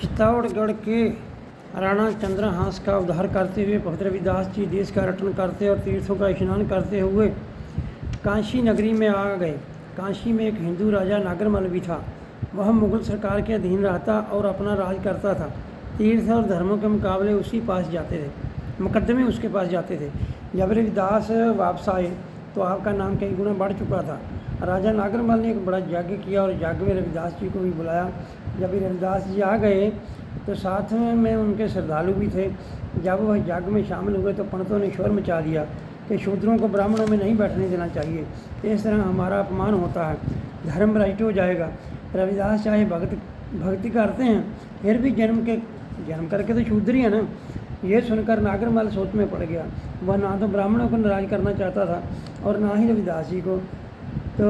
चित्तौड़गढ़ के राणा चंद्रहास का उद्धार करते हुए भक्त रविदास जी देश का रटन करते और तीर्थों का स्नान करते हुए काशी नगरी में आ गए। काशी में एक हिंदू राजा नागरमल भी था। वह मुगल सरकार के अधीन रहता और अपना राज करता था। तीर्थ और धर्मों के मुकाबले उसी पास जाते थे, मुकदमे उसके पास जाते थे। जब रविदास वापस आए तो आपका नाम कई गुना बढ़ चुका था। राजा नागरमल ने एक बड़ा यज्ञ किया और यज्ञ में रविदास जी को भी बुलाया। जब रविदास जी आ गए तो साथ में उनके श्रद्धालु भी थे। जब वह यज्ञ में शामिल हुए तो पंडितों ने शोर मचा दिया कि शूद्रों को ब्राह्मणों में नहीं बैठने देना चाहिए, इस तरह हमारा अपमान होता है, धर्म भ्रष्ट हो जाएगा। रविदास चाहे भक्ति करते हैं फिर भी जन्म करके तो शूद्र ही है ना। ये सुनकर नागरमल सोच में पड़ गया। वह ना तो ब्राह्मणों को नाराज करना चाहता था और ना ही रविदास जी को। तो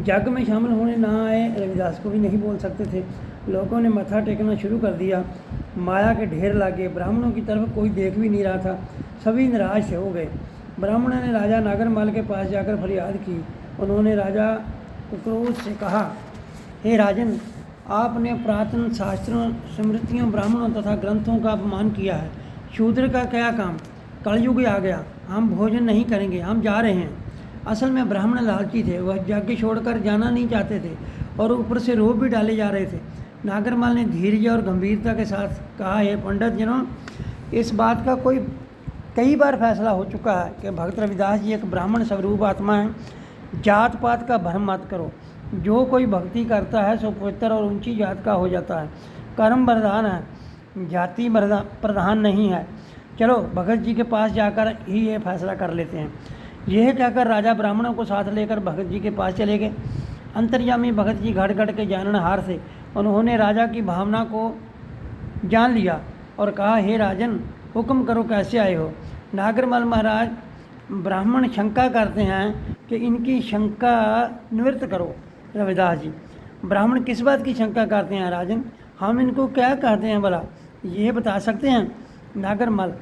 यज्ञ में शामिल होने ना आए रविदास को भी नहीं बोल सकते थे। लोगों ने मत्था टेकना शुरू कर दिया। माया के ढेर लागे। ब्राह्मणों की तरफ कोई देख भी नहीं रहा था। सभी निराश हो गए। ब्राह्मणों ने राजा नागरमल के पास जाकर फरियाद की। उन्होंने राजा को क्रोध से कहा, हे राजन, आपने पुरातन शास्त्रों, स्मृतियों, ब्राह्मणों तथा ग्रंथों का अपमान किया है। शूद्र का क्या काम? कलयुग आ गया, हम भोजन नहीं करेंगे, हम जा रहे हैं। असल में ब्राह्मण लालची थे। वह यज्ञ छोड़कर जाना नहीं चाहते थे और ऊपर से रोब भी डाले जा रहे थे। नागरमल ने धैर्य और गंभीरता के साथ कहा, हे पंडित जनों, इस बात का कई बार फैसला हो चुका है कि भक्त रविदास जी एक ब्राह्मण स्वरूप आत्मा है। जात पात का भ्रम मत करो। जो कोई भक्ति करता है सो पवित्र और ऊंची जात का हो जाता है। कर्म प्रधान है, जाति प्रधान नहीं है। चलो भगत जी के पास जाकर ही ये फैसला कर लेते हैं। यह कहकर राजा ब्राह्मणों को साथ लेकर भगत जी के पास चले गए। अंतर्यामी भगत जी घड़ घड़ के जाननहार थे। उन्होंने राजा की भावना को जान लिया और कहा, हे राजन, हुक्म करो, कैसे आए हो? नागरमल महाराज, ब्राह्मण शंका करते हैं कि इनकी शंका निवृत्त करो। रविदास जी, ब्राह्मण किस बात की शंका करते हैं राजन? हम इनको क्या कहते हैं भला, ये बता सकते हैं? नागरमल,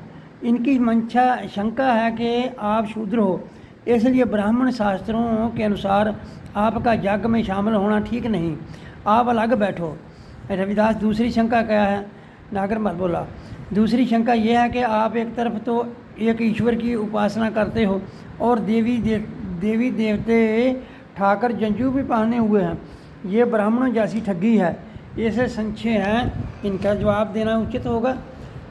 इनकी मंशा शंका है कि आप शूद्र हो, इसलिए ब्राह्मण शास्त्रों के अनुसार आपका यज्ञ में शामिल होना ठीक नहीं, आप अलग बैठो। रविदास, दूसरी शंका क्या है? नागरमल बोला, दूसरी शंका यह है कि आप एक तरफ तो एक ईश्वर की उपासना करते हो और देवी देवते ठाकर जंजू भी पहने हुए हैं। ये ब्राह्मणों जैसी ठगी है। ऐसे संशय हैं, इनका जवाब देना उचित होगा।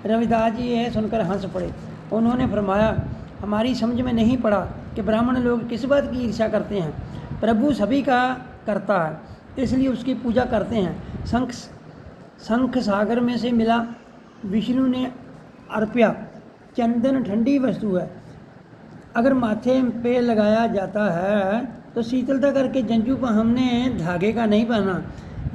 रविदास जी यह सुनकर हंस पड़े। उन्होंने फरमाया, हमारी समझ में नहीं पड़ा कि ब्राह्मण लोग किस बात की ईर्ष्या करते हैं। प्रभु सभी का करता है, इसलिए उसकी पूजा करते हैं। शंख सागर में से मिला, विष्णु ने अर्प्या। चंदन ठंडी वस्तु है, अगर माथे पे लगाया जाता है तो शीतलता करके जंजू पर हमने धागे का नहीं पहना,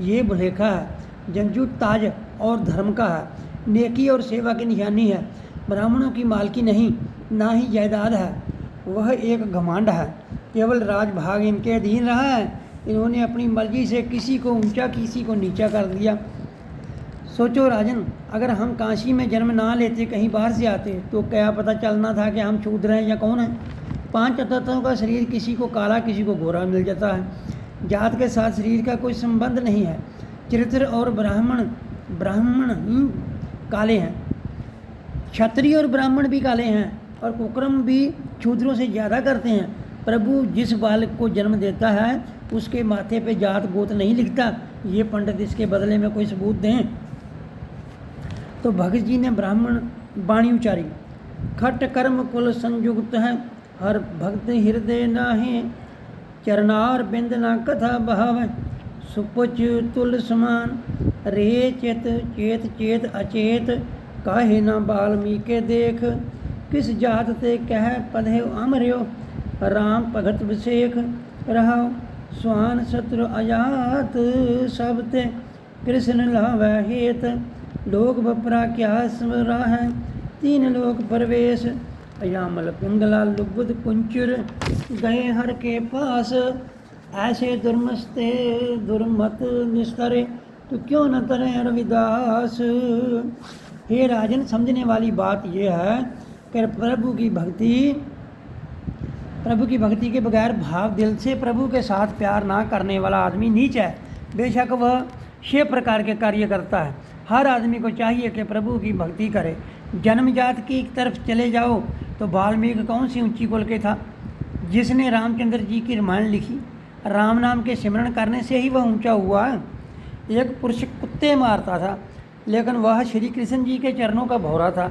ये भुलेखा है। जंजू ताज और धर्म का है, नेकी और सेवा की निशानी है। ब्राह्मणों की मालकी नहीं, ना ही जायदाद है, वह एक घमंड है। केवल राजभाग इनके अधीन रहा है। इन्होंने अपनी मर्जी से किसी को ऊंचा किसी को नीचा कर दिया। सोचो राजन, अगर हम काशी में जन्म ना लेते, कहीं बाहर से आते, तो क्या पता चलना था कि हम शूद्र हैं या कौन है? 5 तत्वों का शरीर किसी को काला किसी को गोरा मिल जाता है। जात के साथ शरीर का कोई संबंध नहीं है। चरित्र और ब्राह्मण ही काले हैं, क्षत्रिय और ब्राह्मण भी काले हैं और कुकर्म भी शूद्रों से ज़्यादा करते हैं। प्रभु जिस बालक को जन्म देता है उसके माथे पे जात गोत नहीं लिखता। ये पंडित इसके बदले में कोई सबूत दें। तो भगत जी ने ब्राह्मण वाणी उचारी, खट कर्म कुल संयुक्त है, हर भक्त हृदय नाहे, चरनार बिंद ना कथा बहाव, सुपच तुल समान, रे चेत चेत चेत अचेत, काहे ना बाल्मीके देख, किस जात ते कह पधे अमर्यो, राम भगत विषेख रहाओ, स्वान शत्रु अजात सब ते, कृष्ण लावै हेत, लोक बपरा क्या स्मरा है, 3 लोक प्रवेश, अयामल पिंगला लुबुद कुंचुर, गए हर के पास, ऐसे दुर्मस्ते दुर्मत निस्तरे, तो क्यों न तरे रविदास। हे राजन, समझने वाली बात यह है कि प्रभु की भक्ति के बगैर भाव दिल से प्रभु के साथ प्यार ना करने वाला आदमी नीच है। बेशक वह 6 प्रकार के कार्य करता है। हर आदमी को चाहिए कि प्रभु की भक्ति करे। जन्मजात की तरफ चले जाओ तो वाल्मीकि कौन सी ऊंची कुल के था, जिसने रामचंद्र जी की रामायण लिखी। राम नाम के सिमरण करने से ही वह ऊंचा हुआ। एक पुरुष कुत्ते मारता था, लेकिन वह श्री कृष्ण जी के चरणों का भौरा था,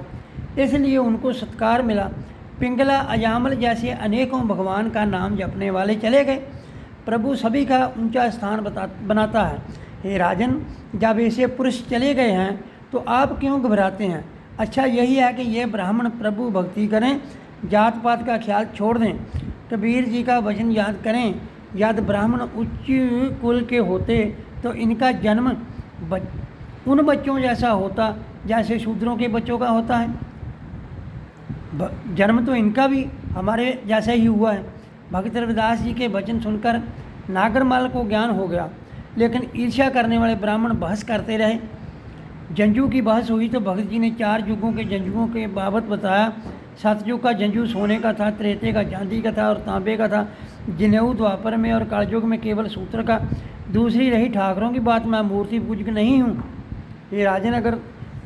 इसलिए उनको सत्कार मिला। पिंगला, अजामल जैसे अनेकों भगवान का नाम जपने वाले चले गए। प्रभु सभी का ऊंचा स्थान बनाता है। हे राजन, जब ऐसे पुरुष चले गए हैं तो आप क्यों घबराते हैं? अच्छा यही है कि ये ब्राह्मण प्रभु भक्ति करें, जात पात का ख्याल छोड़ दें। कबीर जी का वचन याद करें, यदि ब्राह्मण उच्च कुल के होते तो इनका जन्म उन बच्चों जैसा होता जैसे शूद्रों के बच्चों का होता है। जन्म तो इनका भी हमारे जैसा ही हुआ है। भगत रविदास जी के वचन सुनकर नागरमाल को ज्ञान हो गया, लेकिन ईर्ष्या करने वाले ब्राह्मण बहस करते रहे। जंजू की बहस हुई तो भगत जी ने 4 युगों के जंजुओं के बाबत बताया। सतयुग का जंजू सोने का था, त्रेते का चांदी का था और तांबे का था, जनेऊ द्वापर में और कलयुग में केवल सूत्र का। दूसरी रही ठाकरों की बात, मैं मूर्ति पूजक नहीं हूँ। ये राजन, अगर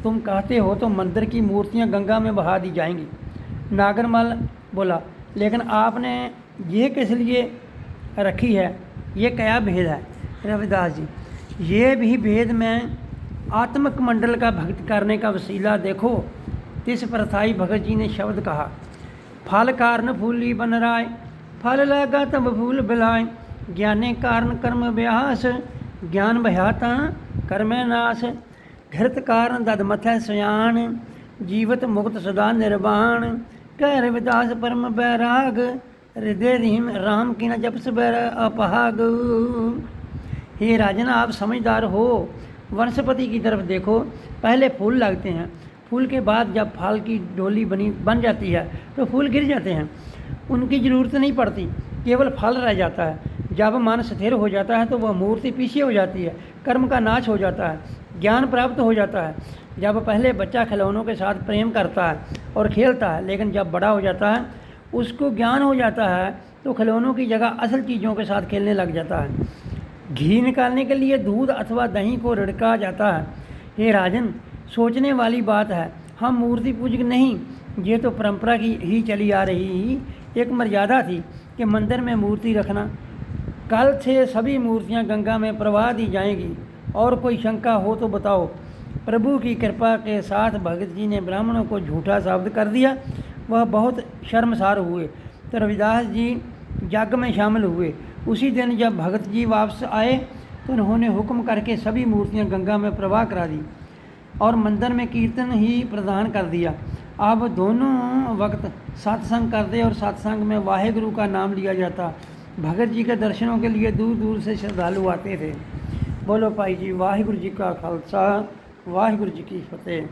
तुम कहते हो तो मंदिर की मूर्तियाँ गंगा में बहा दी जाएंगी। नागरमल बोला, लेकिन आपने ये किस लिए रखी है? ये क्या भेद है? रविदास जी, ये भी भेद में आत्मक मंडल का भक्त करने का वसीला देखो। तिस प्रथाई भगत जी ने शब्द कहा, फल कारण फूली बन राय, फल लगा तब फूल बिलाय, ज्ञाने कारण कर्म व्यास, ज्ञान भयाता कर्मे नाश, घृत कारण दद मथै सयान, जीवत मुक्त सदा निर्वाण, कह रविदास परम बैराग, हृदय रहीम राम की न जपस बैर अपहाग। हे राजन, आप समझदार हो, वनस्पति की तरफ देखो। पहले फूल लगते हैं, फूल के बाद जब फल की डोली बन जाती है तो फूल गिर जाते हैं, उनकी ज़रूरत नहीं पड़ती, केवल फल रह जाता है। जब मन स्थिर हो जाता है तो वह मूर्ति पीछे हो जाती है, कर्म का नाश हो जाता है, ज्ञान प्राप्त हो जाता है। जब पहले बच्चा खिलौनों के साथ प्रेम करता है और खेलता है, लेकिन जब बड़ा हो जाता है, उसको ज्ञान हो जाता है, तो खिलौनों की जगह असल चीज़ों के साथ खेलने लग जाता है। घी निकालने के लिए दूध अथवा दही को रिड़का जाता है। हे राजन, सोचने वाली बात है, हम मूर्ति पूजक नहीं, ये तो परंपरा की ही चली आ रही एक मर्यादा थी कि मंदिर में मूर्ति रखना। कल से सभी मूर्तियां गंगा में प्रवाह दी जाएंगी, और कोई शंका हो तो बताओ। प्रभु की कृपा के साथ भगत जी ने ब्राह्मणों को झूठा साबित कर दिया। वह बहुत शर्मसार हुए तो रविदास जी यज्ञ में शामिल हुए। उसी दिन जब भगत जी वापस आए तो उन्होंने हुक्म करके सभी मूर्तियां गंगा में प्रवाह करा दी और मंदिर में कीर्तन ही प्रदान कर दिया। अब दोनों वक्त सत्संग करते और सत्संग में वाहेगुरु का नाम लिया जाता। भगत जी के दर्शनों के लिए दूर दूर से श्रद्धालु आते थे। बोलो भाई जी, वाहेगुरु जी का खालसा, वाहेगुरु जी की फतेह।